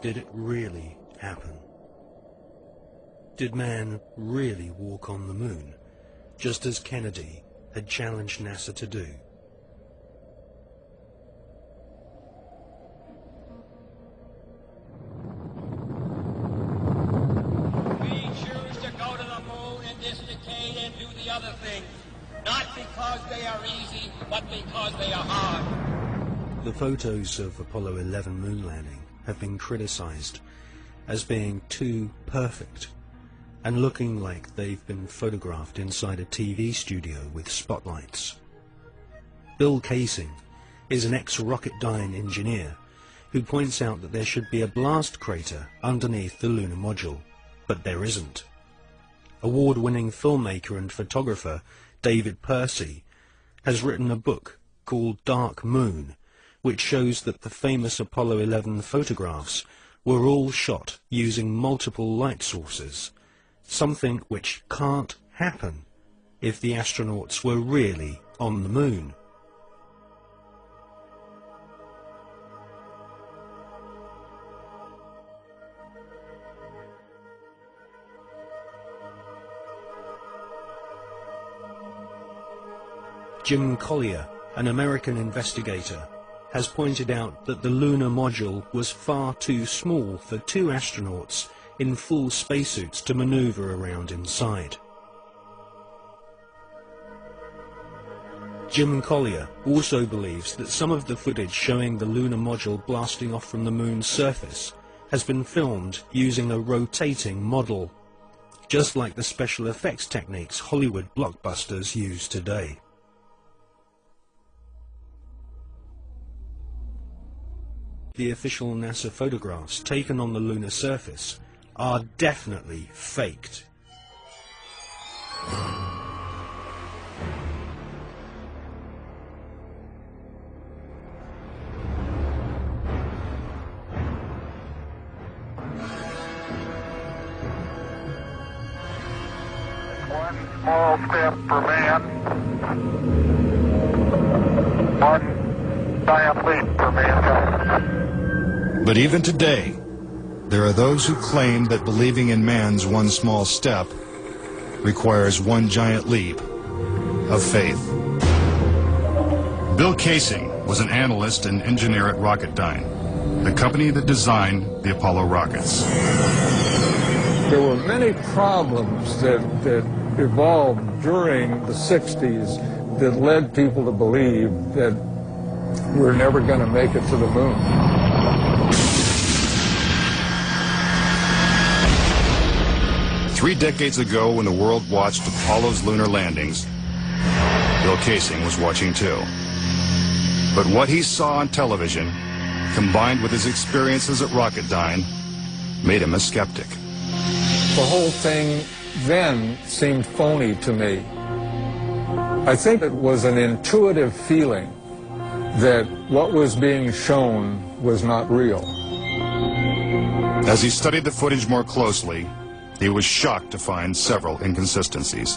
did it really happen? Did man really walk on the moon, just as Kennedy had challenged NASA to do? We choose to go to the moon in this decade and do the other things, not because they are easy, but because they are hard. The photos of Apollo 11 moon landing have been criticized as being too perfect and looking like they've been photographed inside a TV studio with spotlights. Bill Casing is an ex-Rocketdyne engineer who points out that there should be a blast crater underneath the lunar module, but there isn't. Award-winning filmmaker and photographer David Percy has written a book called Dark Moon, which shows that the famous Apollo 11 photographs were all shot using multiple light sources, something which can't happen if the astronauts were really on the moon. Jim Collier, an American investigator, has pointed out that the lunar module was far too small for two astronauts in full spacesuits to maneuver around inside. Jim Collier also believes that some of the footage showing the lunar module blasting off from the moon's surface has been filmed using a rotating model, just like the special effects techniques Hollywood blockbusters use today. The official NASA photographs taken on the lunar surface are definitely faked. One small step for man, one giant leap for mankind. But even today, there are those who claim that believing in man's one small step requires one giant leap of faith. Bill Casing was an analyst and engineer at Rocketdyne, the company that designed the Apollo rockets. There were many problems that evolved during the 60s that led people to believe that we're never going to make it to the moon. 3 decades ago, when the world watched Apollo's lunar landings, Bill Casing was watching too. But what he saw on television, combined with his experiences at Rocketdyne, made him a skeptic. The whole thing then seemed phony to me. I think it was an intuitive feeling that what was being shown was not real. As he studied the footage more closely, he was shocked to find several inconsistencies.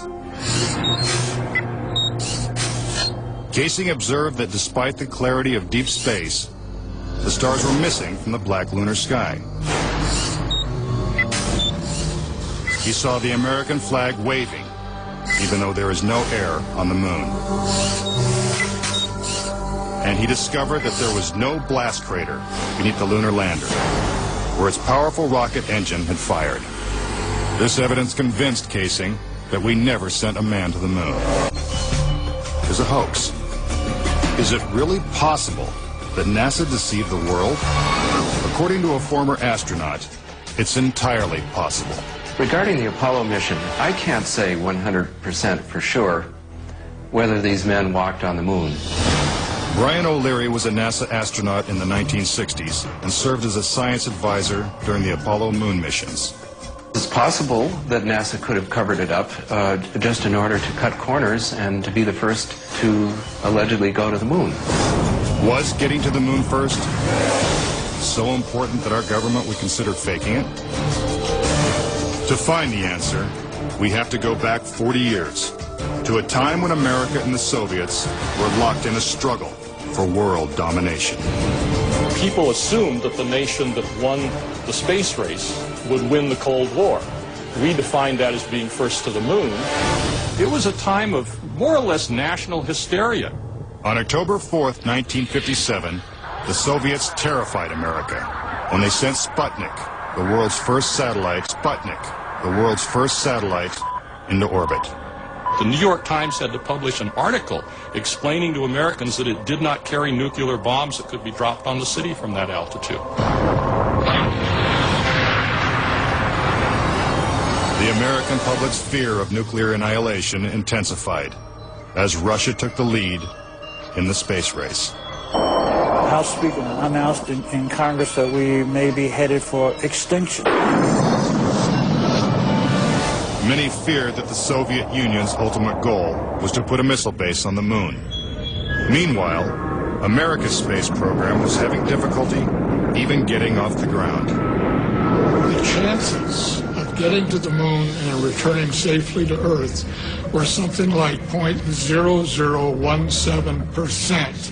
Casing observed that despite the clarity of deep space, the stars were missing from the black lunar sky. He saw the American flag waving, even though there is no air on the moon. And he discovered that there was no blast crater beneath the lunar lander, where its powerful rocket engine had fired. This evidence convinced Casing that we never sent a man to the moon. It was a hoax. Is it really possible that NASA deceived the world? According to a former astronaut, it's entirely possible. Regarding the Apollo mission, I can't say 100% for sure whether these men walked on the moon. Brian O'Leary was a NASA astronaut in the 1960s and served as a science advisor during the Apollo moon missions. It's possible that NASA could have covered it up just in order to cut corners and to be the first to allegedly go to the moon. Was getting to the moon first so important that our government would consider faking it? To find the answer, we have to go back 40 years, to a time when America and the Soviets were locked in a struggle for world domination. people assumed that the nation that won the space race would win the Cold War. We defined that as being first to the moon. It was a time of more or less national hysteria. On October 4th, 1957, the Soviets terrified America when they sent Sputnik, the world's first satellite, into orbit. The New York Times had to publish an article explaining to Americans that it did not carry nuclear bombs that could be dropped on the city from that altitude. The American public's fear of nuclear annihilation intensified as Russia took the lead in the space race. House Speaker announced in Congress that we may be headed for extinction. Many feared that the Soviet Union's ultimate goal was to put a missile base on the moon. Meanwhile, America's space program was having difficulty even getting off the ground. The chances of getting to the moon and returning safely to Earth were something like 0.0017%.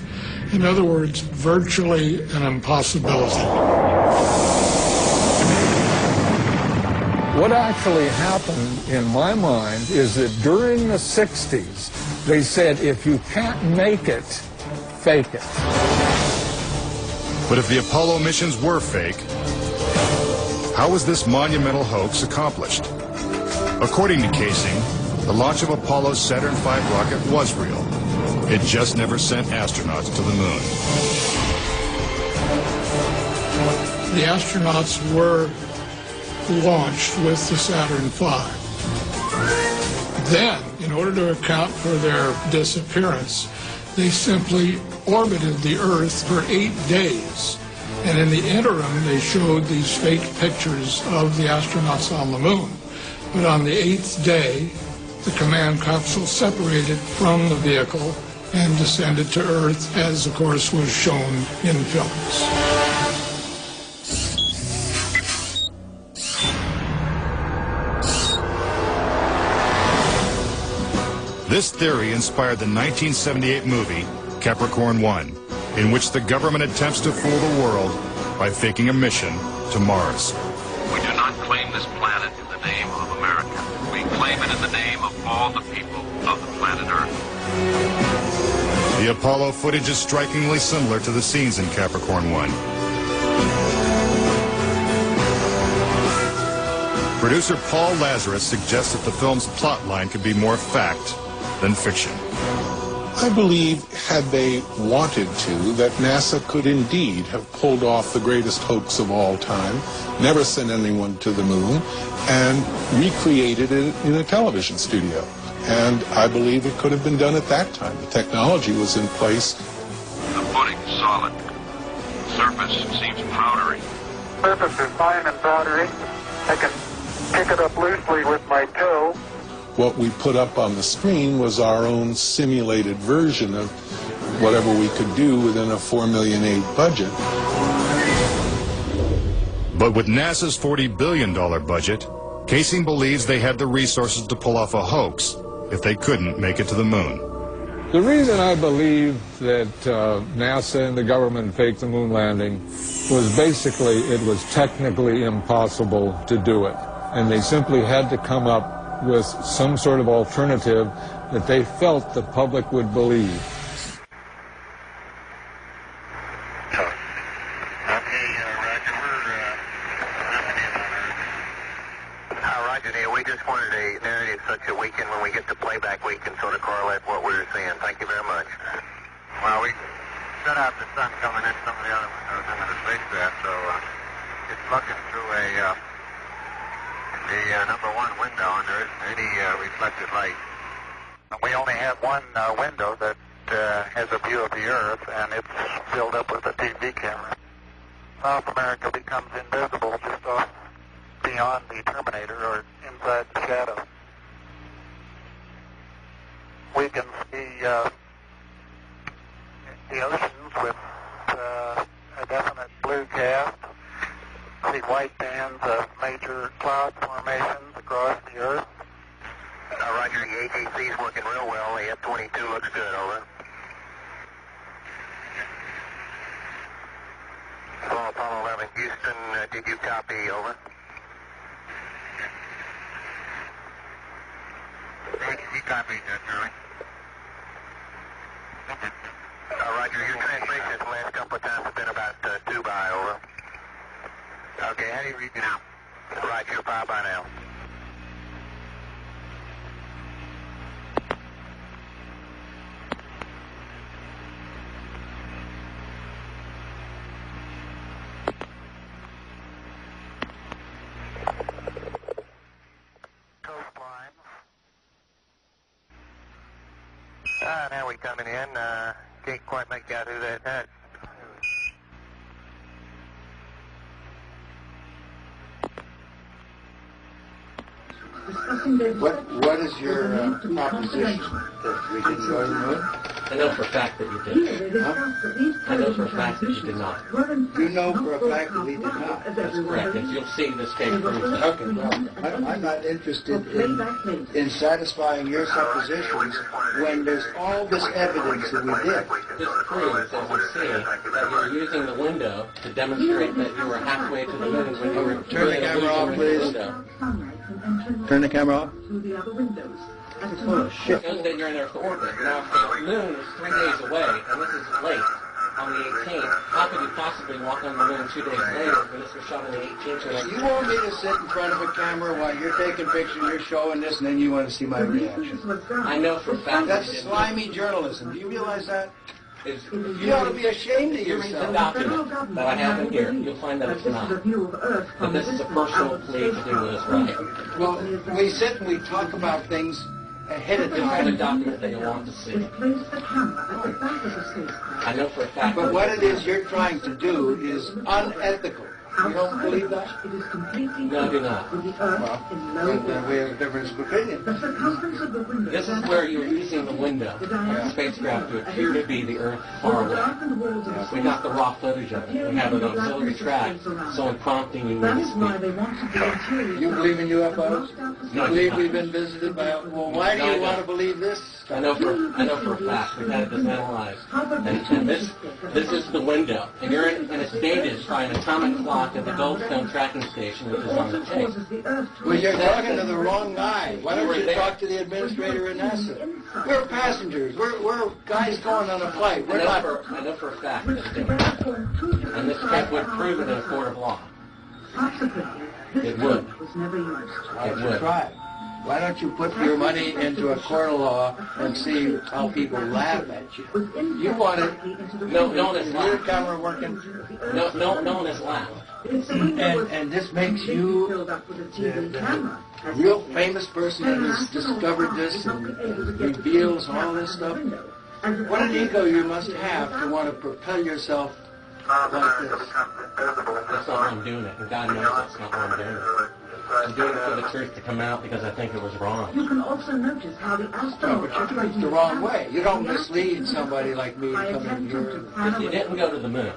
In other words, virtually an impossibility. What actually happened, in my mind, is that during the 60s, they said, if you can't make it, fake it. But if the Apollo missions were fake, how was this monumental hoax accomplished? According to Casing, the launch of Apollo's Saturn V rocket was real. It just never sent astronauts to the moon. The astronauts were launched with the Saturn V. Then, in order to account for their disappearance, they simply orbited the Earth for 8 days. And in the interim, they showed these fake pictures of the astronauts on the moon. But on the 8th day, the command capsule separated from the vehicle and descended to Earth, as of course was shown in films. This theory inspired the 1978 movie Capricorn 1, in which the government attempts to fool the world by faking a mission to Mars. We do not claim this planet in the name of America. We claim it in the name of all the people of the planet Earth. The Apollo footage is strikingly similar to the scenes in Capricorn 1. Producer Paul Lazarus suggests that the film's plot line could be more fact than fiction. I believe, had they wanted to, that NASA could indeed have pulled off the greatest hoax of all time, never sent anyone to the moon, and recreated it in a television studio. And I believe it could have been done at that time. The technology was in place. The footing's solid. The surface seems powdery. Surface is fine and powdery. I can pick it up loosely with my toe. What we put up on the screen was our own simulated version of whatever we could do within a $4.8 million budget. But with NASA's $40 billion budget, Casing believes they had the resources to pull off a hoax if they couldn't make it to the moon. The reason I believe that NASA and the government faked the moon landing was basically it was technically impossible to do it. And they simply had to come up with some sort of alternative that they felt the public would believe. Roger, Neil, we just wanted a narrative such that we can, when we get to playback, we can sort of correlate what we were seeing. Thank you very much. Well, we set out the sun coming in some of the other windows into the spacecraft, so it's looking through the number one window, and there isn't any reflected light. We only have one window that has a view of the Earth, and it's filled up with a TV camera. South America becomes invisible just off beyond the Terminator or inside the shadow. We can see the oceans with a definite blue cast. See white bands of major cloud formations across the Earth. Roger, the ATC's working real well. The F-22 looks good, over. Charlie. Houston, did you copy? Over. He copied, Charlie. Roger, your translation the last couple of times have been about 2 by, over. Okay, how do you read me now? Roger, 5 by now. Coastline. Now we're coming in. Can't quite make out who that is. What is your proposition that we didn't go to the moon? I know for a fact that you did. Huh? I know for a fact that you did not. You know for a fact that we did not. That's correct. If you'll see this case proves that. Okay, well, I'm not interested in satisfying your suppositions when there's all this evidence that we did. This proves, as you see, that you're using the window to demonstrate that you were halfway to the moon when you were Turn the camera off, please. Turn the camera off. Oh, shit. It shows that you're in Earth orbit. Now, if the moon is 3 days away, and this is late, on the 18th, how could you possibly walk on the moon 2 days later when this was shot on the 18th? You want me to sit in front of a camera while you're taking pictures, you're showing this, and then you want to see my reaction? I know for a fact that's slimy journalism. Do you realize that? You ought to be ashamed of you read the yourself. document that I have in here, you'll find that it's not. But this is a personal plea to do with this right. Well, we sit and we talk about things ahead of You'll find a time. document that you want to see. I know for a fact. But what it is you're trying to do is unethical. You don't believe that? No, I do not. Well, then we have a difference of opinion. This is where you're using the window of the spacecraft to appear to be the Earth far away. We got the raw footage of it. We have an auxiliary track, so in prompting you need to speak. You believe in UFOs? You No, believe we've been visited by... Well, why do you want to believe this? I know for a fact. We've had this analyzed. And this is the window. And you're in, and it's dated by an atomic clock at the Goldstone tracking station, which is on the tape. Well, you're talking to the wrong guy. Why don't you talk to the administrator at NASA? We're passengers. We're guys going on a flight. We're not... I know for a fact that it's different. And this tape would prove it in a court of law. It would. Why don't you try? Why don't you put your money into a court of law and see how people laugh at you? You want it. No one has Is your laughed. camera working? No one has laughed. And this makes you a real famous person that has discovered this and reveals all this stuff. What an ego you must have to want to propel yourself like this. That's not why I'm doing it, and God knows that's not why I'm doing it. I'm doing it for the truth to come out because I think it was wrong. You can also notice how the astronauts... No, but it's the wrong way. You don't mislead somebody like me to come in here. If you didn't go to the moon,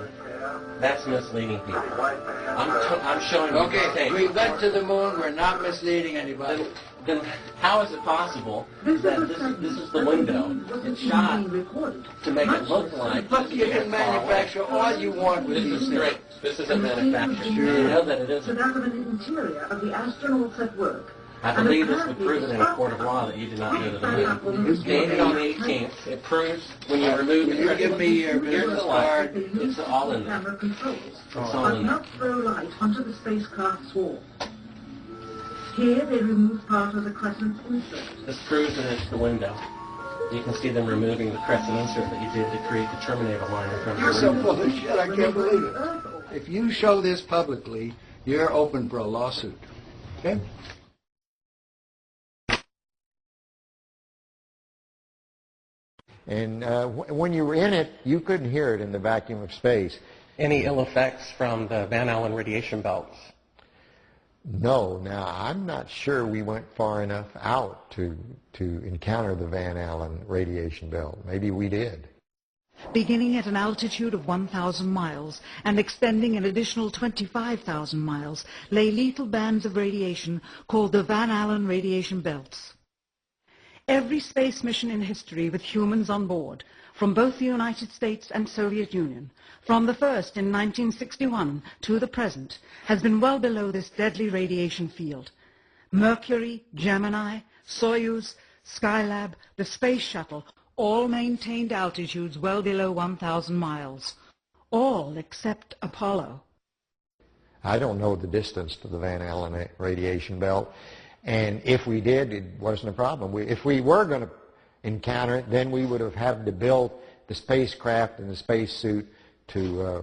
that's misleading people. I'm showing you this Okay, tape. we went to the moon. We're not misleading anybody. Then how is it possible that this is the window? It's shot to make it look like... Look, you can manufacture all you want with these things. This isn't manufactured. Sure. You know that it isn't. That of an interior of the astronauts at work. I believe this would prove it in a court of law that you did not go to the moon. It's dated on the 18th. It proves when you remove the... You give me your business card. It's all in there. Camera controls. It's all in there. Not throw light onto the spacecraft's wall. Here they remove part of the crescent insert. This proves that it's the window. You can see them removing the crescent insert that you did to create the Terminator line in front of You're the so window. full of shit, I can't believe it. If you show this publicly, you're open for a lawsuit. Okay? And when you were in it, you couldn't hear it in the vacuum of space. Any ill effects from the Van Allen radiation belts? No. Now, I'm not sure we went far enough out to encounter the Van Allen radiation belt. Maybe we did. Beginning at an altitude of 1,000 miles and extending an additional 25,000 miles, lay lethal bands of radiation called the Van Allen radiation belts. Every space mission in history with humans on board from both the United States and Soviet Union, from the first in 1961 to the present, has been well below this deadly radiation field. Mercury, Gemini, Soyuz, Skylab, the Space Shuttle, all maintained altitudes well below 1,000 miles. All except Apollo. I don't know the distance to the Van Allen radiation belt, and if we did, it wasn't a problem. If we were going to encounter it, then we would have had to build the spacecraft and the spacesuit to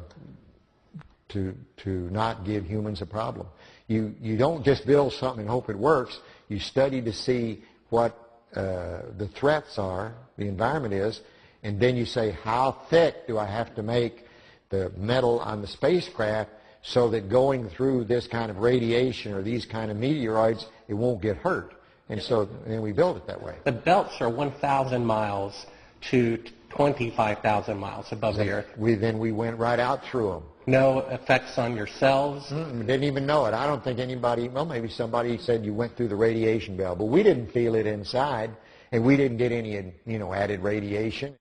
not give humans a problem. You don't just build something and hope it works. You study to see what the threats are, the environment is, and then you say, how thick do I have to make the metal on the spacecraft so that going through this kind of radiation or these kind of meteoroids, it won't get hurt. And so then we build it that way. The belts are 1,000 miles to 25,000 miles above the Earth. Then we went right out through them. No effects on your cells? Didn't even know it. I don't think anybody, well, maybe somebody said you went through the radiation belt, but we didn't feel it inside, and we didn't get any, added radiation.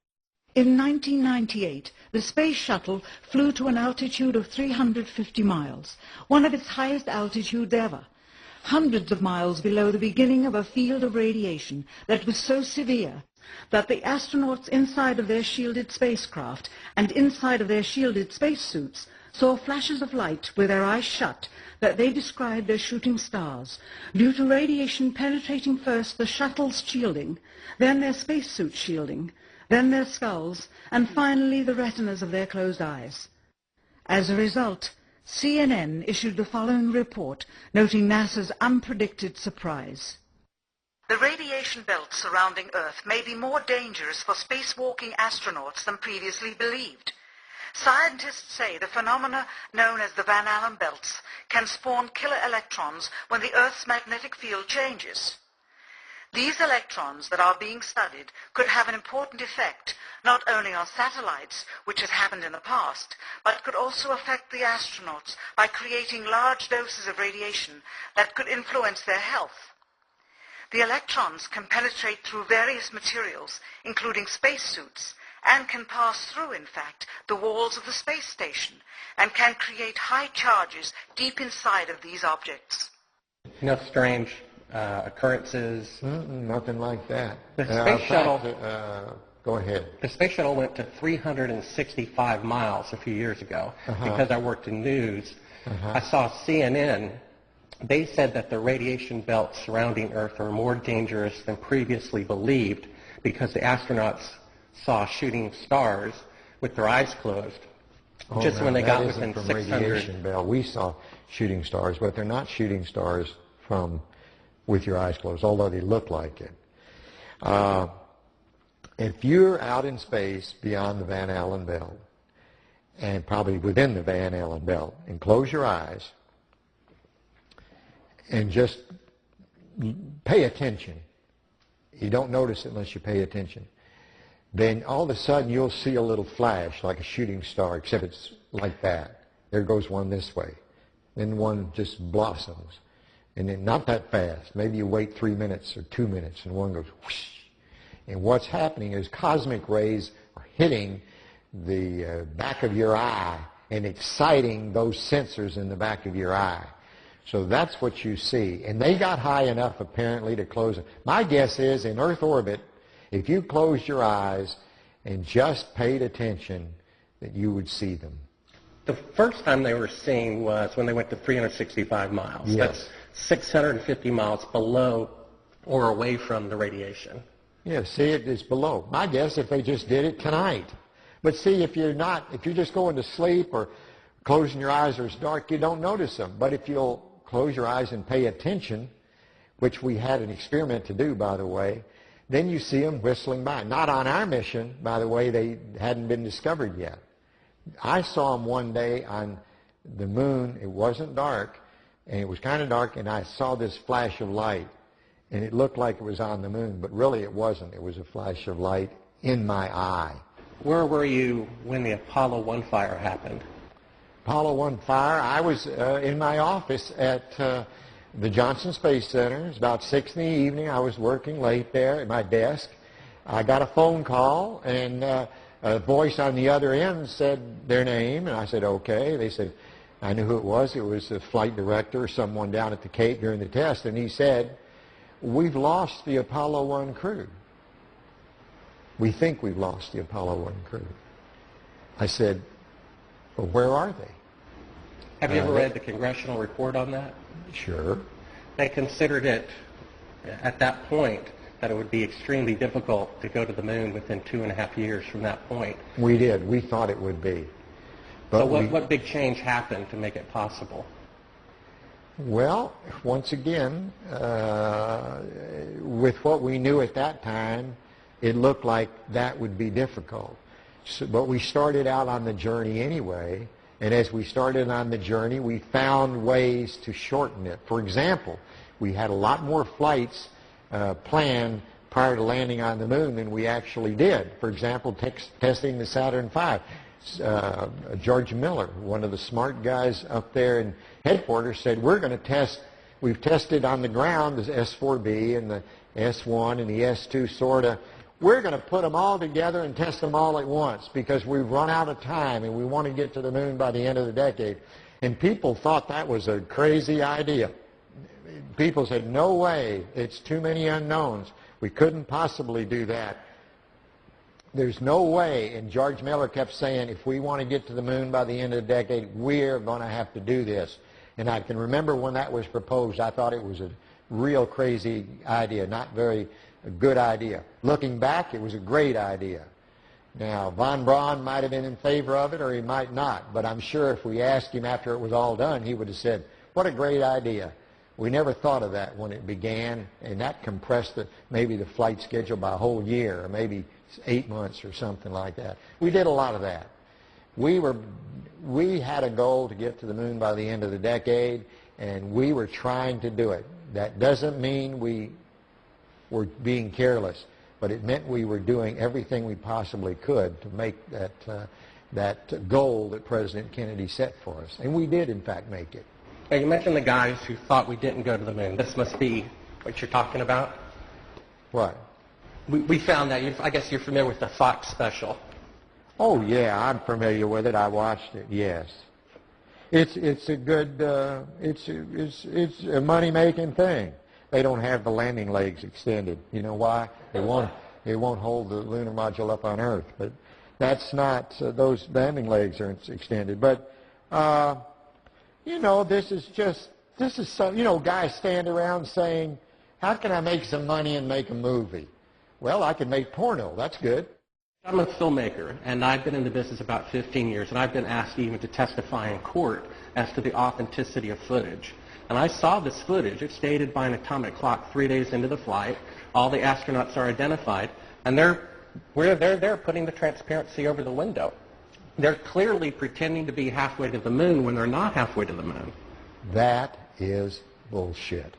In 1998, the Space Shuttle flew to an altitude of 350 miles, one of its highest altitudes ever, hundreds of miles below the beginning of a field of radiation that was so severe that the astronauts inside of their shielded spacecraft and inside of their shielded spacesuits saw flashes of light with their eyes shut that they described as shooting stars, due to radiation penetrating first the shuttle's shielding, then their spacesuit shielding, then their skulls, and finally the retinas of their closed eyes. As a result, CNN issued the following report, noting NASA's unpredicted surprise. The radiation belt surrounding Earth may be more dangerous for spacewalking astronauts than previously believed. Scientists say the phenomena known as the Van Allen belts can spawn killer electrons when the Earth's magnetic field changes. These electrons that are being studied could have an important effect not only on satellites, which has happened in the past, but could also affect the astronauts by creating large doses of radiation that could influence their health. The electrons can penetrate through various materials, including spacesuits, and can pass through, in fact, the walls of the space station, and can create high charges deep inside of these objects. No strange occurrences? Nothing like that. The space shuttle... Go ahead. The space shuttle went to 365 miles a few years ago because I worked in news. I saw CNN. They said that the radiation belts surrounding Earth are more dangerous than previously believed because the astronauts saw shooting stars with their eyes closed. Just when they got within 600. Radiation belt. We saw shooting stars, but they're not shooting stars from with your eyes closed, although they look like it. If you're out in space beyond the Van Allen belt, and probably within the Van Allen belt, and close your eyes, and just pay attention. You don't notice it unless you pay attention. Then all of a sudden you'll see a little flash like a shooting star, except it's like that. There goes one this way. Then one just blossoms. And then not that fast. Maybe you wait 3 minutes or 2 minutes and one goes whoosh. And what's happening is cosmic rays are hitting the back of your eye and exciting those sensors in the back of your eye. So that's what you see. And they got high enough apparently to close it. My guess is in Earth orbit, if you closed your eyes and just paid attention, that you would see them. The first time they were seen was when they went to 365 miles. Yes. That's 650 miles below or away from the radiation. Yeah, see, it is below. My guess if they just did it tonight. But see, if you're just going to sleep or closing your eyes or it's dark, you don't notice them. But if you'll close your eyes and pay attention, which we had an experiment to do, by the way, then you see them whistling by. Not on our mission, by the way, they hadn't been discovered yet. I saw them one day on the moon. It wasn't dark, and it was kind of dark, and I saw this flash of light, and it looked like it was on the moon, but really it wasn't. It was a flash of light in my eye. Where were you when the Apollo 1 fire happened? Apollo 1 fire, I was in my office at the Johnson Space Center. It was about 6 in the evening. I was working late there at my desk. I got a phone call, and a voice on the other end said their name, and I said, okay. They said, I knew who it was. It was the flight director or someone down at the Cape during the test, and he said, we've lost the Apollo 1 crew. We think we've lost the Apollo 1 crew. I said, well, where are they? Have you ever read the congressional report on that? Sure. They considered it, at that point, that it would be extremely difficult to go to the moon within 2.5 years from that point. We did. We thought it would be. But so what big change happened to make it possible? Well, once again, with what we knew at that time, it looked like that would be difficult. So, but we started out on the journey anyway, and as we started on the journey, we found ways to shorten it. For example, we had a lot more flights planned prior to landing on the moon than we actually did. For example, testing the Saturn V. George Miller, one of the smart guys up there in headquarters, said, we're going to test, we've tested on the ground the S4B and the S1 and the S2 sort of, we're going to put them all together and test them all at once because we've run out of time and we want to get to the moon by the end of the decade. And people thought that was a crazy idea. People said, no way, it's too many unknowns. We couldn't possibly do that. There's no way, and George Miller kept saying, if we want to get to the moon by the end of the decade, we're going to have to do this. And I can remember when that was proposed, I thought it was a real crazy idea, not very a good idea. Looking back, it was a great idea. Now, von Braun might have been in favor of it, or he might not, but I'm sure if we asked him after it was all done, he would have said, what a great idea. We never thought of that when it began, and that compressed maybe the flight schedule by a whole year, or maybe 8 months or something like that. We did a lot of that. We had a goal to get to the moon by the end of the decade, and we were trying to do it. That doesn't mean we were being careless, but it meant we were doing everything we possibly could to make that goal that President Kennedy set for us. And we did, in fact, make it. Now, you mentioned the guys who thought we didn't go to the moon. This must be what you're talking about? What? We found that. I guess you're familiar with the Fox special. Oh, yeah, I'm familiar with it. I watched it, yes. It's a good, it's a money-making thing. They don't have the landing legs extended. You know why? They won't hold the lunar module up on Earth. But that's not, those landing legs aren't extended. But, you know, this is some, you know, guys stand around saying, how can I make some money and make a movie? Well, I can make porno. That's good. I'm a filmmaker, and I've been in the business about 15 years, and I've been asked even to testify in court as to the authenticity of footage. And I saw this footage. It's dated by an atomic clock 3 days into the flight. All the astronauts are identified, and they're putting the transparency over the window. They're clearly pretending to be halfway to the moon when they're not halfway to the moon. That is bullshit.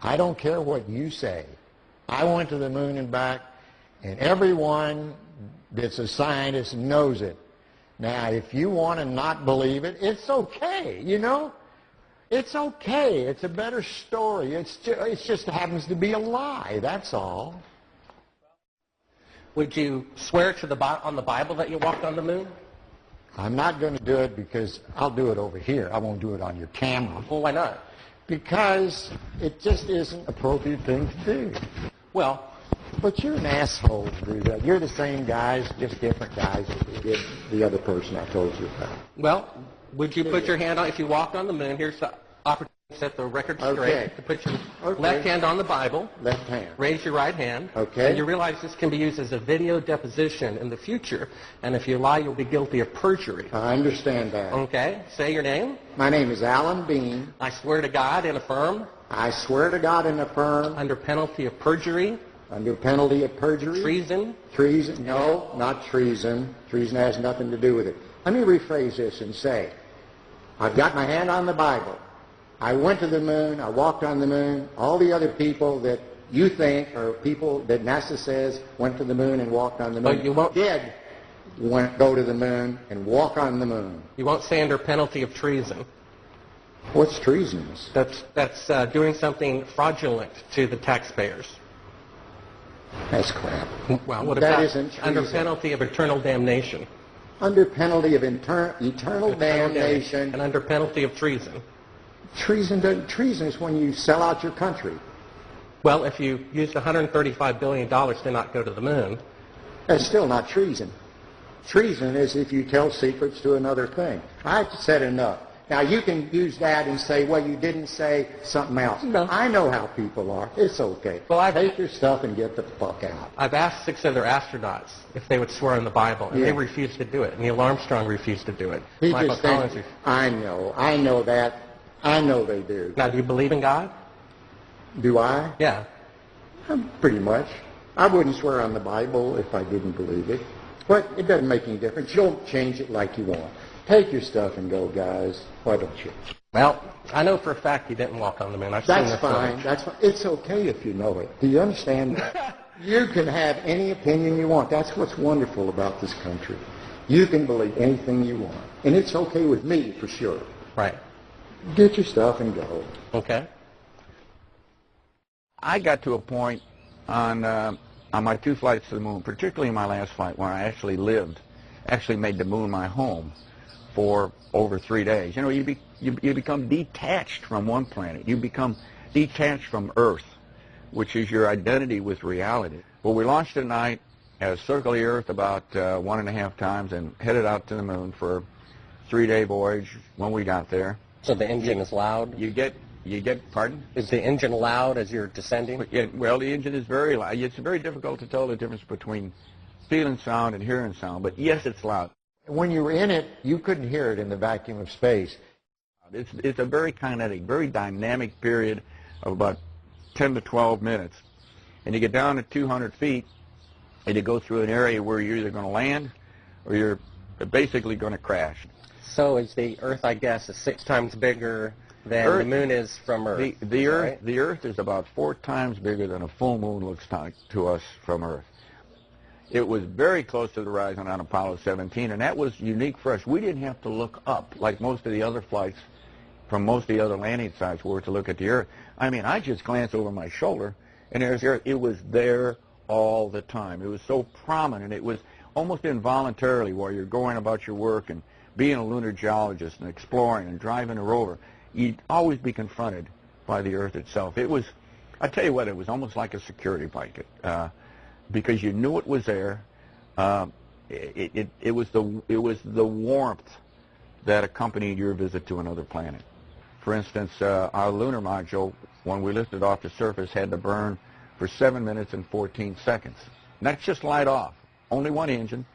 I don't care what you say. I went to the moon and back, and everyone that's a scientist knows it. Now, if you want to not believe it, it's okay, you know? It's okay. It's a better story. It just happens to be a lie, that's all. Would you swear to on the Bible that you walked on the moon? I'm not going to do it because I'll do it over here. I won't do it on your camera. Well, why not? Because it just isn't an appropriate thing to do. Well, but you're an asshole to do that. You're the same guys, just different guys as did the other person I told you about. Well, would you put your hand on, if you walked on the moon, here's the opportunity to set the record straight, to put your left hand on the Bible, left hand, raise your right hand, and you realize this can be used as a video deposition in the future, and if you lie, you'll be guilty of perjury. I understand that. Okay, say your name. My name is Alan Bean. I swear to God and affirm. I swear to God and affirm. Under penalty of perjury. Under penalty of perjury. Treason. Treason. No, not treason. Treason has nothing to do with it. Let me rephrase this and say, I've got my hand on the Bible. I went to the moon. I walked on the moon. All the other people that you think are people that NASA says went to the moon and walked on the moon. But you won't. Did go to the moon and walk on the moon. You won't say under penalty of treason. What's treasonous? That's doing something fraudulent to the taxpayers. That's crap. Well, what That about isn't under treason. penalty of eternal damnation? Under penalty of eternal damnation. And under penalty of treason? Treason is when you sell out your country. Well, if you used $135 billion to not go to the moon... That's still not treason. Treason is if you tell secrets to another thing. I've said enough. Now, you can use that and say, well, you didn't say something else. No. I know how people are. It's okay. Well, take your stuff and get the fuck out. I've asked 6 other astronauts if they would swear on the Bible, and they refused to do it. Neil Armstrong refused to do it. He Michael just Collins thinks, I know that. I know they do. Now, do you believe in God? Do I? Yeah. Pretty much. I wouldn't swear on the Bible if I didn't believe it. But it doesn't make any difference. You'll change it like you want. Take your stuff and go, guys. Why don't you? Well, I know for a fact you didn't walk on the moon. I've seen That's the fine. footage. That's fine. It's okay if you know it. Do you understand? You can have any opinion you want. That's what's wonderful about this country. You can believe anything you want. And it's okay with me, for sure. Right. Get your stuff and go. Okay. I got to a point on my 2 flights to the moon, particularly my last flight, where I actually made the moon my home for over 3 days. You know, you become detached from one planet. You become detached from Earth, which is your identity with reality. Well, we launched at night, circled the Earth about 1.5 times, and headed out to the moon for a 3-day voyage when we got there. So the engine is loud? You get, pardon? Is the engine loud as you're descending? Well, the engine is very loud. It's very difficult to tell the difference between feeling sound and hearing sound, but yes, it's loud. When you were in it, you couldn't hear it in the vacuum of space. It's a very kinetic, very dynamic period of about 10 to 12 minutes. And you get down to 200 feet, and you go through an area where you're either going to land or you're basically going to crash. So is the Earth, I guess, is 6 times bigger than the moon is from Earth? The Earth is about 4 times bigger than a full moon looks to us from Earth. It was very close to the horizon on Apollo 17, and that was unique for us. We didn't have to look up like most of the other flights from most of the other landing sites were to look at the Earth. I mean, I just glanced over my shoulder, and there's the Earth. It was there all the time. It was so prominent. It was almost involuntarily while you're going about your work and being a lunar geologist and exploring and driving a rover, you'd always be confronted by the Earth itself. It was, I tell you what, it was almost like a security blanket. Because you knew it was there. It was the warmth that accompanied your visit to another planet. For instance, our lunar module, when we lifted off the surface, had to burn for 7 minutes and 14 seconds. And that's just light off. Only one engine.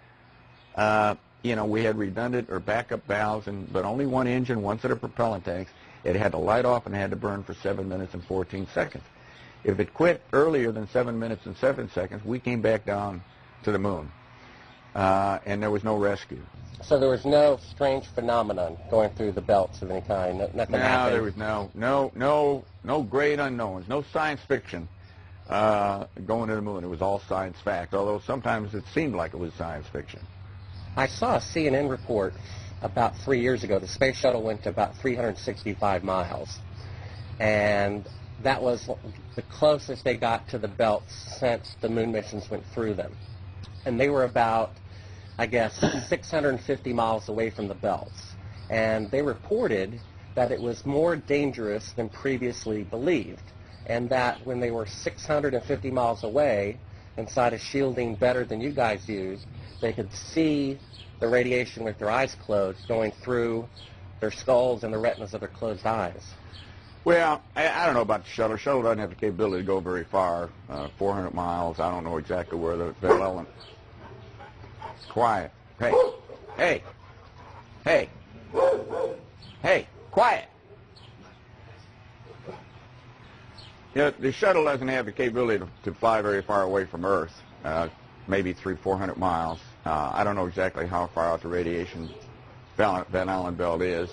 You know, we had redundant or backup valves, but only one engine, one set of propellant tanks. It had to light off and had to burn for 7 minutes and 14 seconds. If it quit earlier than 7 minutes and 7 seconds, we came back down to the moon, and there was no rescue. So there was no strange phenomenon going through the belts of any kind? Nothing happened? There was no great unknowns, no science fiction going to the moon. It was all science fact, although sometimes it seemed like it was science fiction. I saw a CNN report about 3 years ago. The space shuttle went to about 365 miles, and that was the closest they got to the belts since the moon missions went through them. And they were about, I guess, 650 miles away from the belts. And they reported that it was more dangerous than previously believed, and that when they were 650 miles away, inside a shielding better than you guys used, they could see the radiation with their eyes closed going through their skulls and the retinas of their closed eyes. Well, I don't know about the shuttle. The shuttle doesn't have the capability to go very far, 400 miles. I don't know exactly where the element. Quiet. Hey, quiet. You know, the shuttle doesn't have the capability to fly very far away from Earth, maybe 300-400 miles. I don't know exactly how far out the radiation Van Allen belt is.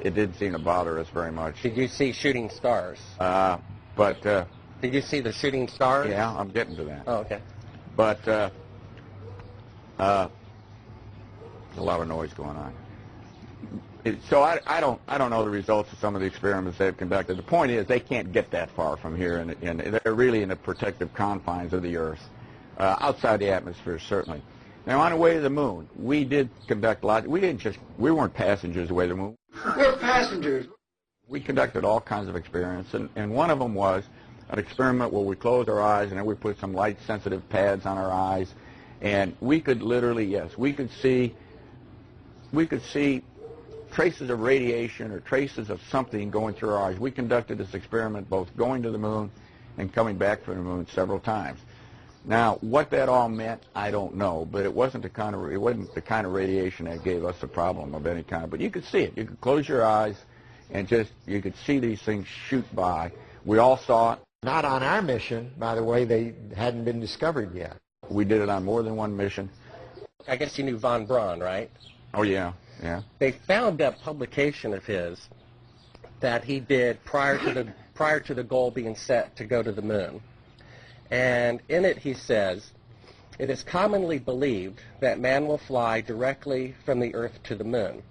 It didn't seem to bother us very much. Did you see shooting stars? Did you see the shooting stars? Yeah, I'm getting to that. Oh, okay. But there's a lot of noise going on. So I don't know the results of some of the experiments they've conducted. The point is they can't get that far from here, and they're really in the protective confines of the Earth, outside the atmosphere certainly. Now on the way to the moon, we did conduct lots. We weren't passengers away to the moon. We're passengers. We conducted all kinds of experiments, and one of them was an experiment where we closed our eyes and then we put some light-sensitive pads on our eyes, and we could literally, yes, we could see traces of radiation or traces of something going through our eyes. We conducted this experiment both going to the moon and coming back from the moon several times. Now, what that all meant, I don't know, but it wasn't the kind of radiation that gave us a problem of any kind. But you could see it. You could close your eyes and you could see these things shoot by. We all saw it. Not on our mission, by the way. They hadn't been discovered yet. We did it on more than one mission. I guess you knew von Braun, right? Oh, yeah, yeah. They found a publication of his that he did prior to the goal being set to go to the moon. And in it he says, "It is commonly believed that man will fly directly from the Earth to the moon.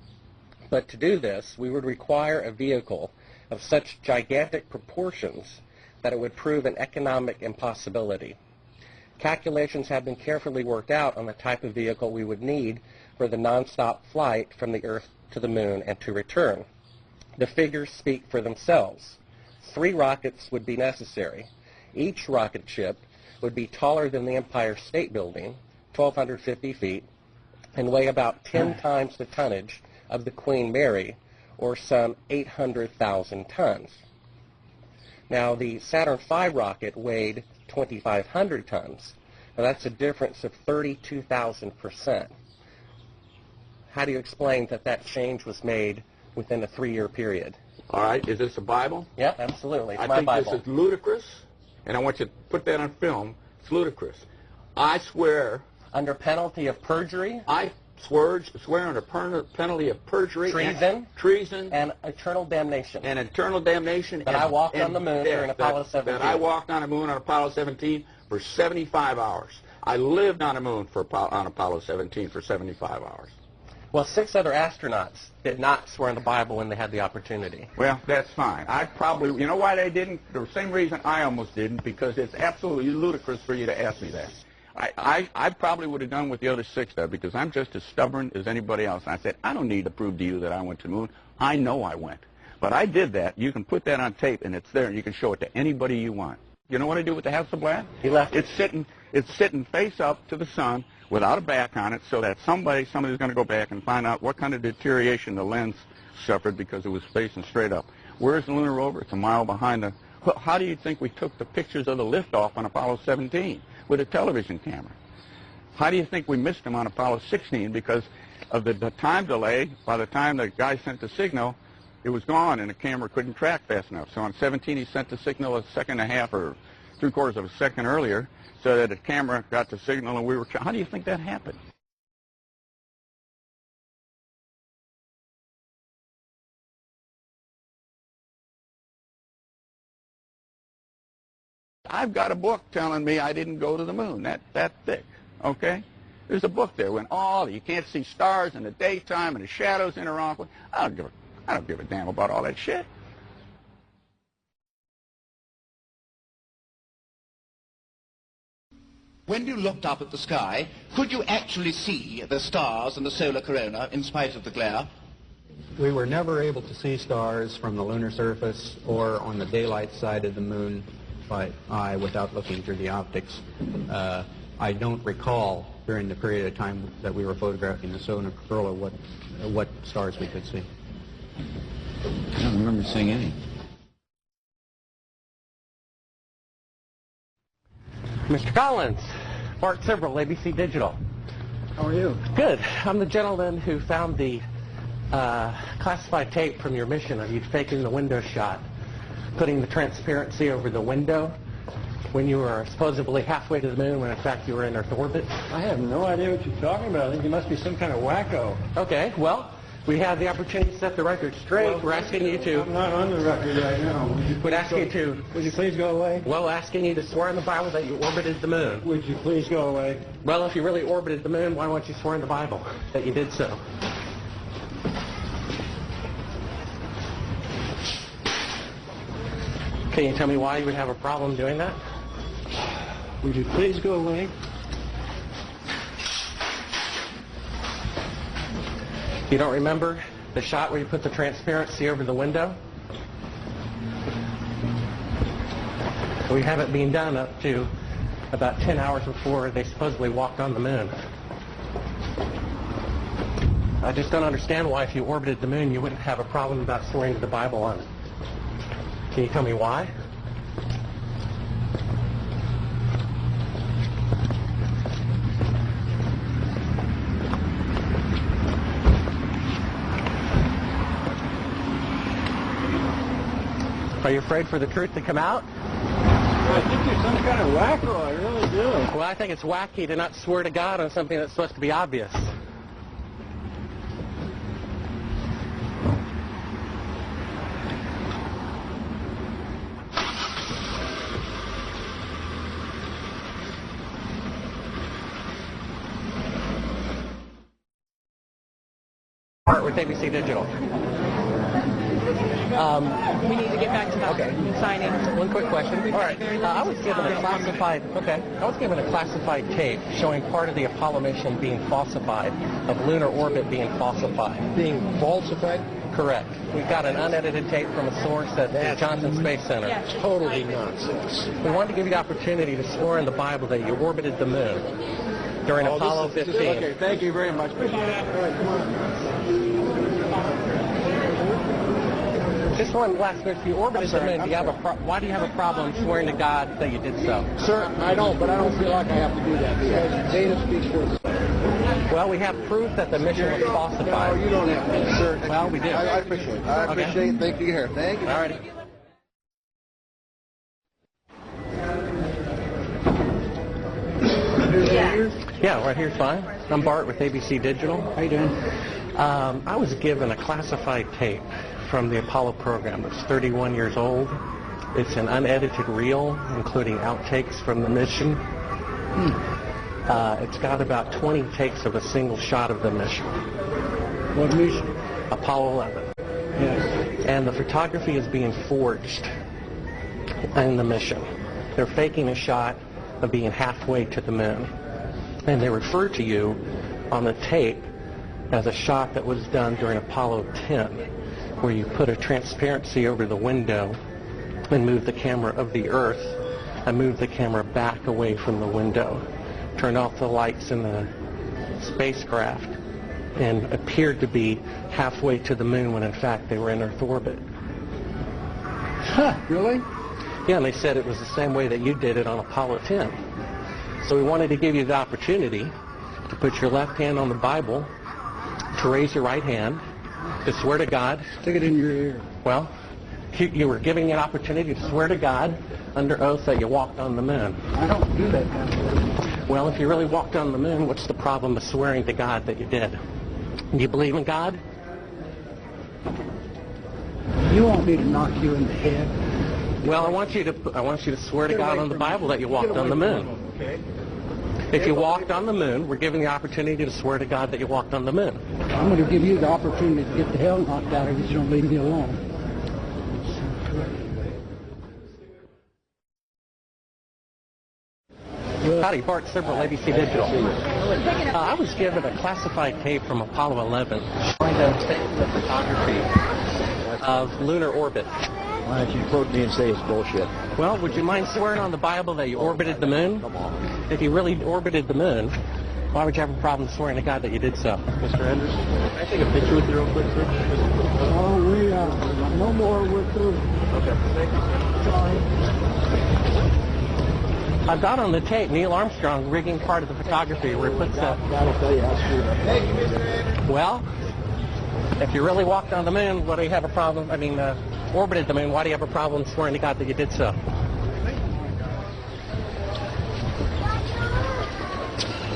But to do this, we would require a vehicle of such gigantic proportions that it would prove an economic impossibility. Calculations have been carefully worked out on the type of vehicle we would need for the non-stop flight from the Earth to the moon and to return. The figures speak for themselves. 3 rockets would be necessary. Each rocket ship would be taller than the Empire State Building, 1,250 feet, and weigh about 10 times the tonnage of the Queen Mary, or some 800,000 tons. Now, the Saturn V rocket weighed 2,500 tons. Now, that's a difference of 32,000%. How do you explain that change was made within a 3-year period? All right, is this the Bible? Yep, absolutely. It's I my think Bible. This is ludicrous, and I want you to put that on film. It's ludicrous. I swear... Under penalty of perjury? I swear under penalty of perjury... Treason. And eternal damnation. And eternal damnation. That I walked on the moon during Apollo 17. That I walked on the moon on Apollo 17 for 75 hours. I lived on the moon on Apollo 17 for 75 hours. Well, 6 other astronauts did not swear in the Bible when they had the opportunity. Well, that's fine. I probably, you know why they didn't? The same reason I almost didn't, because it's absolutely ludicrous for you to ask me that. I probably would have done what the other 6 did, because I'm just as stubborn as anybody else. And I said, I don't need to prove to you that I went to the moon. I know I went. But I did that. You can put that on tape, and it's there, and you can show it to anybody you want. You know what I do with the Hasselblad? He left it. It's sitting face up to the sun without a back on it, so that somebody's going to go back and find out what kind of deterioration the lens suffered because it was facing straight up. Where's the lunar rover? It's a mile behind the... How do you think we took the pictures of the liftoff on Apollo 17 with a television camera? How do you think we missed them on Apollo 16 because of the time delay? By the time the guy sent the signal, it was gone and the camera couldn't track fast enough. So on 17 he sent the signal a second and a half or 3/4 of a second earlier so that the camera got the signal and we were... How do you think that happened? I've got a book telling me I didn't go to the moon. That thick, okay? There's a book there when you can't see stars in the daytime and the shadows interact with. I don't give a damn about all that shit. When you looked up at the sky, could you actually see the stars and the solar corona in spite of the glare? We were never able to see stars from the lunar surface or on the daylight side of the moon by eye without looking through the optics. I don't recall during the period of time that we were photographing the solar corona what stars we could see. I don't remember seeing any. Mr. Collins, Bart Sibrel, ABC Digital. How are you? Good. I'm the gentleman who found the classified tape from your mission of you faking the window shot, putting the transparency over the window when you were supposedly halfway to the moon when in fact you were in Earth orbit. I have no idea what you're talking about. I think you must be some kind of wacko. Okay, well, we have the opportunity to set the record straight. Well, we're asking you to... I'm not on the record right now. Would ask you to... Would you please go away? Well, asking you to swear in the Bible that you orbited the moon. Would you please go away? Well, if you really orbited the moon, why don't you swear in the Bible that you did so? Can you tell me why you would have a problem doing that? Would you please go away? You don't remember the shot where you put the transparency over the window? We have it being done up to about 10 hours before they supposedly walked on the moon. I just don't understand why if you orbited the moon you wouldn't have a problem about swearing to the Bible on it. Can you tell me why? Are you afraid for the truth to come out? I think you're some kind of wacko, I really do. Well, I think it's wacky to not swear to God on something that's supposed to be obvious. With ABC Digital. We need to get back to that. Okay. Signing. One quick question. All right. I was given a classified. Okay. I was given a classified tape showing part of the Apollo mission being falsified, of lunar orbit being falsified. Being falsified? Correct. We've got an unedited tape from a source at the Johnson Space Center. Yes. Totally nonsense. We wanted to give you the opportunity to swear in the Bible that you orbited the moon during Apollo 15. Okay. Thank you very much. Appreciate it. All right. Come on. Just one last question. If you orbited the moon, why do you have a problem swearing to God that you did so? Sir, I don't, but I don't feel like I have to do that because data speaks for itself. Well, we have proof that the mission was falsified. No, you don't have to, sir. Well, we do. I appreciate it. I appreciate it. Thank you here. Thank you. All righty. Yeah, right here's fine. I'm Bart with ABC Digital. How you doing? I was given a classified tape from the Apollo program. It's 31 years old. It's an unedited reel, including outtakes from the mission. It's got about 20 takes of a single shot of the mission. What mission? Apollo 11. Yes. And the photography is being forged in the mission. They're faking a shot of being halfway to the moon. And they refer to you on the tape as a shot that was done during Apollo 10, where you put a transparency over the window and move the camera of the Earth and move the camera back away from the window, turn off the lights in the spacecraft, and appeared to be halfway to the moon when in fact they were in Earth orbit. Huh, really? Yeah, and they said it was the same way that you did it on Apollo 10. So we wanted to give you the opportunity to put your left hand on the Bible, to raise your right hand, to swear to God. Stick it in your ear. Well, you were giving an opportunity to swear to God under oath that you walked on the moon. I don't do that kind of thing. Well, if you really walked on the moon, what's the problem of swearing to God that you did? Do you believe in God? You want me to knock you in the head? Well, I want you to swear to God on the Bible that you walked on the moon. Okay. If you walked on the moon, we're giving the opportunity to swear to God that you walked on the moon. I'm going to give you the opportunity to get the hell knocked out of you if you don't leave me alone. Howdy, Bart Sibrel, ABC Digital. I was given a classified tape from Apollo 11 showing the photography of lunar orbit. Why don't you quote me and say it's bullshit? Well, would you mind swearing on the Bible that you orbited the moon? Come on. If you really orbited the moon, why would you have a problem swearing to God that you did so? Mr. Anderson, can I take a picture with you real quick, sir? Oh, we no more. We're through. Okay, thank you, sir. Sorry. I've got on the tape Neil Armstrong rigging part of the photography where he puts That'll tell you how screwed up. Thank you, Mr. Anderson. Well, if you really walked on the moon, what do you have a problem? Orbited the moon, why do you have a problem swearing to God that you did so?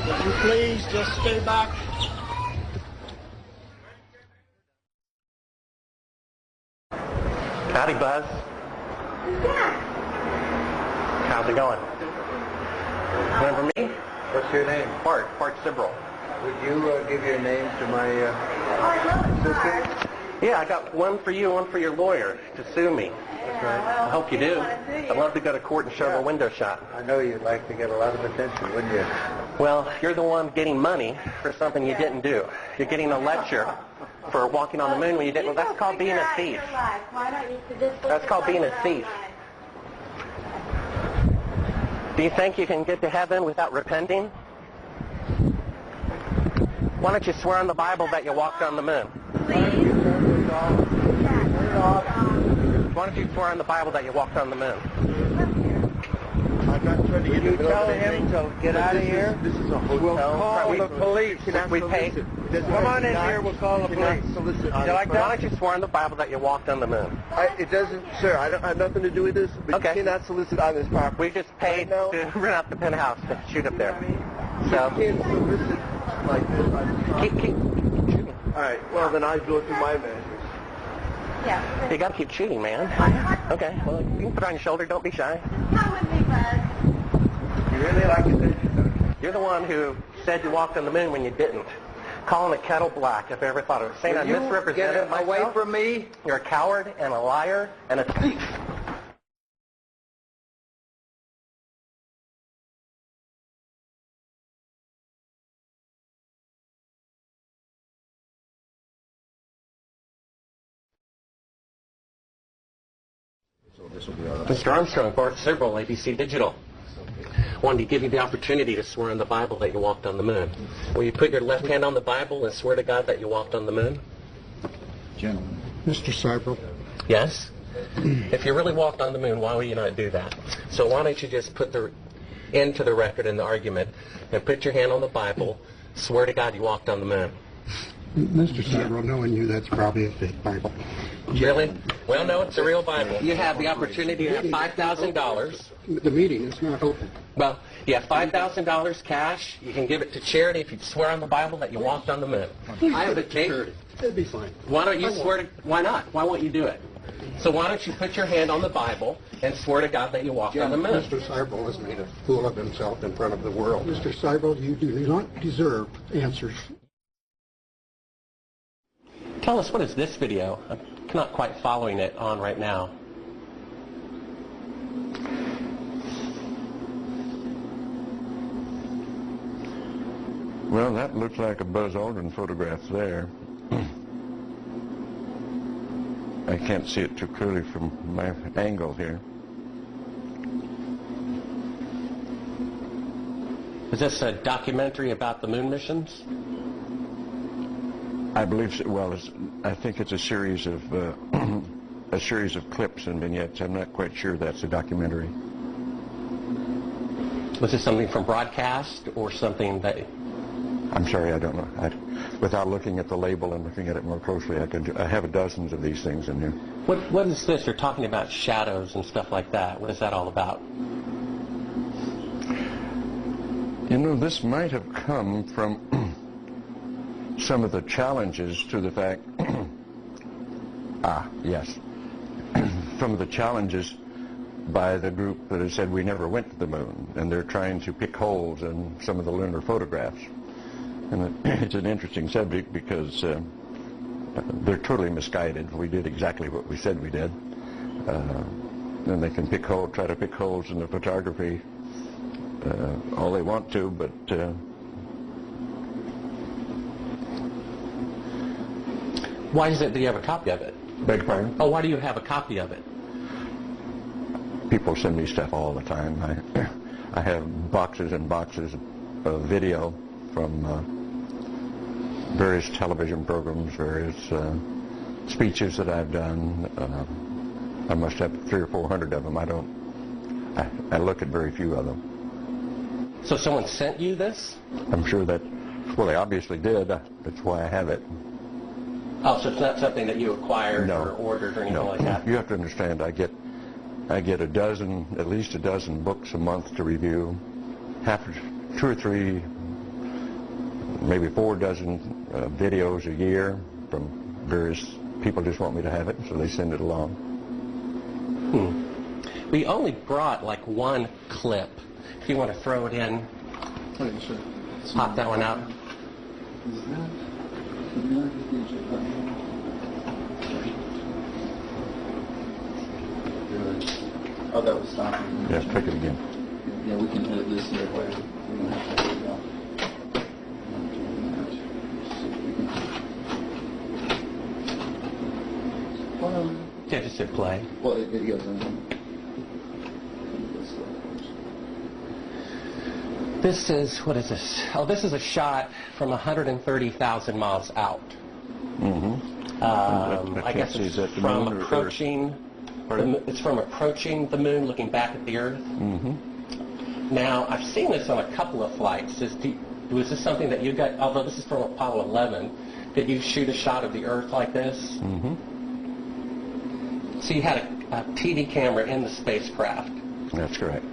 Would you please just stay back? Howdy, Buzz. How's it going? Remember me? What's your name? Bart Sibrel. Would you give your name to my sister? Yeah, I got one for you, one for your lawyer to sue me. That's right. I hope you do. I'd love to go to court and show the window shot. I know you'd like to get a lot of attention, wouldn't you? Well, you're the one getting money for something you didn't do. You're getting a lecture for walking on the moon when you didn't. Well, that's called being a thief. That's called being a thief. Do you think you can get to heaven without repenting? Why don't you swear on the Bible that you walked on the moon? Why don't you swear on the Bible that you walked on the moon? I'm not trying to get you tell him to get out of here? This is a hotel. We'll call the police. We paid. Come on in here, we'll call the police. Why don't you swear on the Bible that you walked on the moon? It doesn't, sir, I have nothing to do with this, but okay. You cannot solicit on this property. We just paid to rent out the penthouse to shoot up there. So. You can't solicit like this on this property. Keep. All right, well, then I go through my measures. Yeah. You got to keep shooting, man. Okay, well, you can put it on your shoulder. Don't be shy. You really like it? You're the one who said you walked on the moon when you didn't. Calling it kettle black, if I ever thought of it. Saying I misrepresented myself. Away from me. You're a coward and a liar and a thief. Mr. Armstrong, Bart Sibrel, ABC Digital. Wanted to give you the opportunity to swear on the Bible that you walked on the moon. Will you put your left hand on the Bible and swear to God that you walked on the moon? Gentlemen. Mr. Sibrel. Yes? If you really walked on the moon, why would you not do that? So why don't you just put the into the record in the argument and put your hand on the Bible, swear to God you walked on the moon. Mr. Sibrel, knowing you, that's probably a fake Bible. Really? Well, no, it's a real Bible. You have the opportunity to have $5,000. The meeting is not open. Well, you have $5,000 cash. You can give it to charity if you swear on the Bible that you walked on the moon. I have it to charity. It'd be fine. Why don't you swear to... Why not? Why won't you do it? So why don't you put your hand on the Bible and swear to God that you walked on the moon? Mr. Sibrel has made a fool of himself in front of the world. Mr. Sibrel, you do not deserve answers. Tell us, what is this video? I'm not quite following it on right now. Well, that looks like a Buzz Aldrin photograph there. I can't see it too clearly from my angle here. Is this a documentary about the moon missions? I believe so. Well, I think it's a series of clips and vignettes. I'm not quite sure that's a documentary. Was this something from broadcast or something that... I'm sorry, I don't know. Without looking at the label and looking at it more closely, I have dozens of these things in here. What is this? You're talking about shadows and stuff like that. What is that all about? You know, this might have come from some of the challenges to the fact... yes. Some of the challenges by the group that has said we never went to the moon, and they're trying to pick holes in some of the lunar photographs. And it's an interesting subject because they're totally misguided. We did exactly what we said we did. And they can try to pick holes in the photography all they want to, but why is it that you have a copy of it? Beg your pardon? Oh, why do you have a copy of it? People send me stuff all the time. I have boxes and boxes of video from various television programs, various speeches that I've done. I must have 300 or 400 of them. I look at very few of them. So someone sent you this? I'm sure that, well, they obviously did. That's why I have it. Oh, so it's not something that you acquired or ordered or anything like that? You have to understand, I get at least a dozen books a month to review, 2 or 3, maybe 4 dozen videos a year from various people just want me to have it, so they send it along. We only brought like one clip. If you want to throw it in, pop that one out. Oh, that was stopping. Yes, click it again. Yeah, we can edit this here. We don't have to go. Yeah, just hit play. Well, it goes in. This is, what is this? Oh, this is a shot from 130,000 miles out. Mm-hmm. I guess it's from approaching. It's from approaching the moon, looking back at the Earth. Mm-hmm. Now, I've seen this on a couple of flights. Was this something that you got? Although this is from Apollo 11, did you shoot a shot of the Earth like this? Mm-hmm. So you had a TV camera in the spacecraft. That's correct.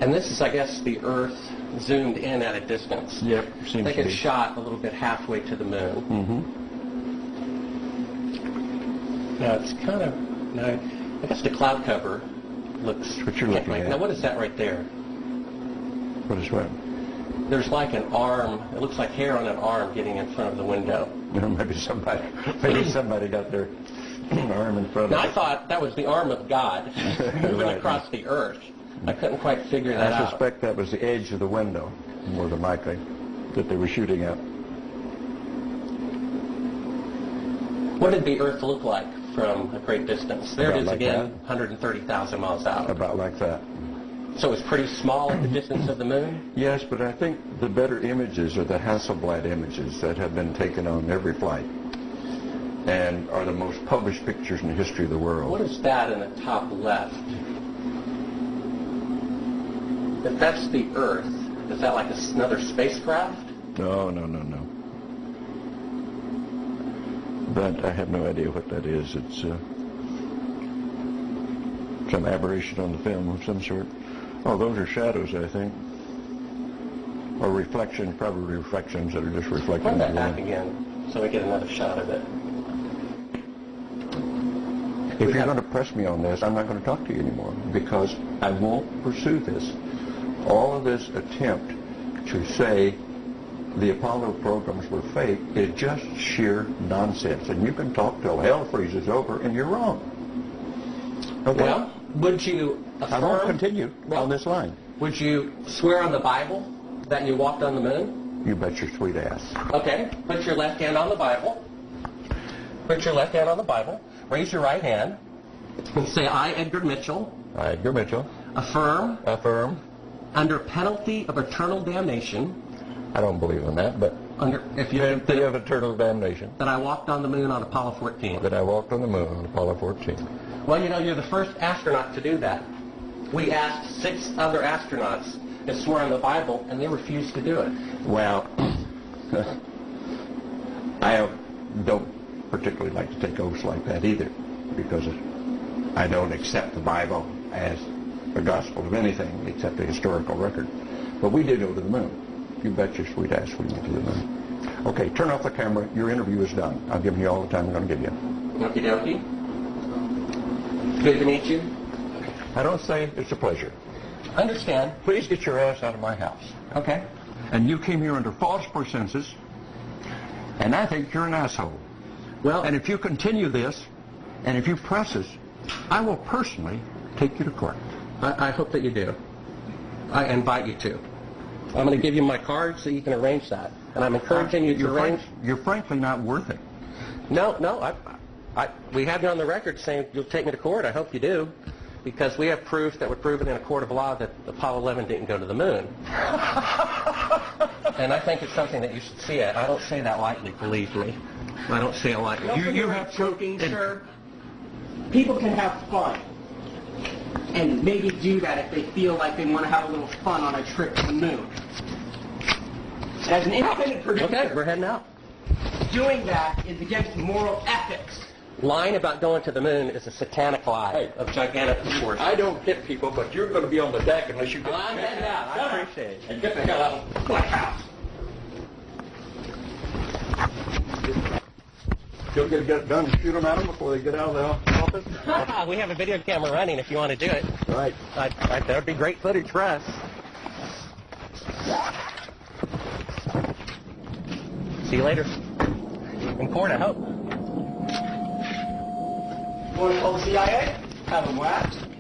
And this is, I guess, the Earth zoomed in at a distance. Yep, seems I think to be. it's shot a little bit halfway to the moon. Mm-hmm. Now it's kind of, now I guess the cloud cover looks. What you're looking at. Now what is that right there? What is what? There's like an arm. It looks like hair on an arm getting in front of the window. You know, maybe somebody got their arm in front of. Now I thought that was the arm of God moving Right. across the Earth. I couldn't quite figure that out. I suspect that was the edge of the window, more than likely, that they were shooting at. What did the Earth look like from a great distance? There it is About like again, that. 130,000 miles out. About like that. So it was pretty small at the distance of the moon? Yes, but I think the better images are the Hasselblad images that have been taken on every flight and are the most published pictures in the history of the world. What is that in the top left? If that's the Earth, is that like another spacecraft? No. But I have no idea what that is. It's some aberration on the film of some sort. Oh, those are shadows, I think. Or reflections, probably reflections that are just reflecting. Run that back again so we get another shot of it. If you're going to press me on this, I'm not going to talk to you anymore because I won't pursue this. All of this attempt to say the Apollo programs were fake is just sheer nonsense. And you can talk till hell freezes over, and you're wrong. Okay? Well, would you affirm... I won't continue on this line. Would you swear on the Bible that you walked on the moon? You bet your sweet ass. Okay. Put your left hand on the Bible. Put your left hand on the Bible. Raise your right hand. And say, I, Edgar Mitchell. I, Edgar Mitchell. Affirm. Affirm. Under penalty of eternal damnation. I don't believe in that, but penalty of eternal damnation. That I walked on the moon on Apollo 14. That I walked on the moon on Apollo 14. Well, you know, you're the first astronaut to do that. We asked 6 other astronauts to swear on the Bible, and they refused to do it. Well, I don't particularly like to take oaths like that either, because I don't accept the Bible as the gospel of anything except a historical record. But we did go to the moon. You bet your sweet ass we went to the moon. Okay, turn off the camera. Your interview is done. I've given you all the time I'm going to give you. Okie dokie. Good to meet you. I don't say it's a pleasure. Understand. Please get your ass out of my house. Okay. And you came here under false pretenses, and I think you're an asshole. Well, and if you continue this, and if you press us, I will personally take you to court. I hope that you do. I invite you to. I'm going to give you my card so you can arrange that. And I'm encouraging you to arrange... You're frankly not worth it. No, we have you on the record saying you'll take me to court. I hope you do. Because we have proof that would prove it in a court of law that Apollo 11 didn't go to the moon. And I think it's something that you should see it. I don't say that lightly, believe me. I don't say it lightly. You have joking, sir. People can have fun. And maybe do that if they feel like they want to have a little fun on a trip to the moon. As an independent producer, okay, we're heading out. Doing that is against moral ethics. Lying about going to the moon is a satanic lie of gigantic proportions. I don't hit people, but you're going to be on the deck unless you get... I'm heading out. I appreciate it. And get the hell out of my house. You'll get it done and shoot them at them before they get out of the office? We have a video camera running if you want to do it. Right. That would be great footage for us. See you later. In court, I hope. Want to call the CIA? Have a what?